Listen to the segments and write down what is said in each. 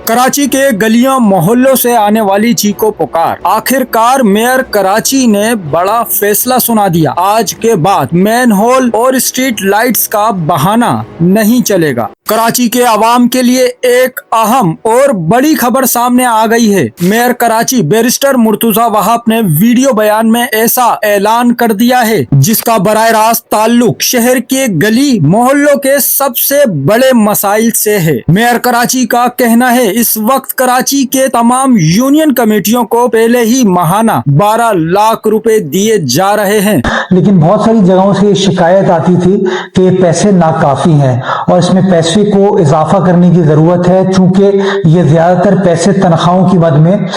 कराची के गलियों मोहल्लों से आने वाली चीखों पुकार। आखिरकार मेयर कराची ने बड़ा फैसला सुना दिया। आज के बाद मैन होल और स्ट्रीट लाइट्स का बहाना नहीं चलेगा। कराची के आवाम के लिए एक अहम और बड़ी खबर सामने आ गई है। मेयर कराची बैरिस्टर मुर्तुजा वहाब ने वीडियो बयान में ऐसा ऐलान कर दिया है जिसका बराह रास्त ताल्लुक शहर के गली मोहल्लों के सबसे बड़े मसाइल से है। मेयर कराची का कहना है इस वक्त कराची के तमाम यूनियन कमेटियों को पहले ही माहाना 12 लाख रुपए दिए जा रहे हैं, लेकिन बहुत सारी जगहों से शिकायत आती थी कि पैसे नाकाफी हैं और इसमें पैसे को इजाफा करने की जरूरत है, चूंकि ये ज्यादातर पैसे तनख्वाहों की मद में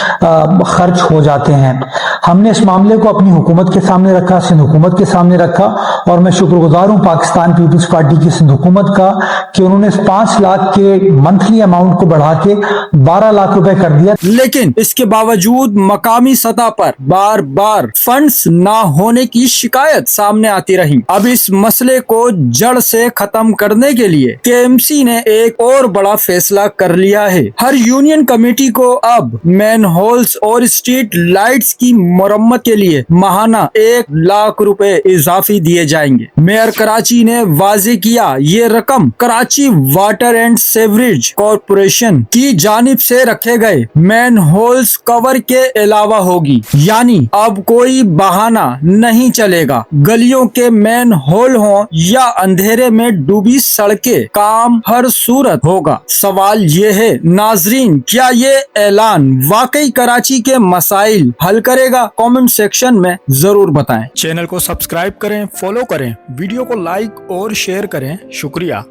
खर्च हो जाते हैं। हमने इस मामले को अपनी हुकूमत के सामने रखा, सिंध हुकूमत के सामने रखा, और मैं शुक्रगुजार हूं पाकिस्तान पीपल्स पार्टी की सिंध हुकूमत का कि उन्होंने इस 5 लाख के मंथली अमाउंट को बढ़ा के 12 लाख रुपए कर दिया। लेकिन इसके बावजूद मकामी सतह पर बार बार फंड्स ना होने की शिकायत सामने आती रही। अब इस मसले को जड़ से खत्म करने के लिए केएमसी ने एक और बड़ा फैसला कर लिया है। हर यूनियन कमेटी को अब मैन होल्स और स्ट्रीट लाइट्स की मरम्मत के लिए माहाना 1 लाख रुपए इजाफी दिए जाएंगे। मेयर कराची ने वाजे किया ये रकम Karachi water and sewerage corporation की जानिब से रखे गए मैन होल्स कवर के अलावा होगी, यानी अब कोई बहाना नहीं चलेगा। गलियों के मैन होल हो या अंधेरे में डूबी सड़कें, काम हर सूरत होगा। सवाल ये है नाजरीन, क्या ये ऐलान वाकई कराची के मसाइल हल करेगा? कमेंट सेक्शन में जरूर बताएं। चैनल को सब्सक्राइब करें, फॉलो करें, वीडियो को लाइक और शेयर करें। शुक्रिया।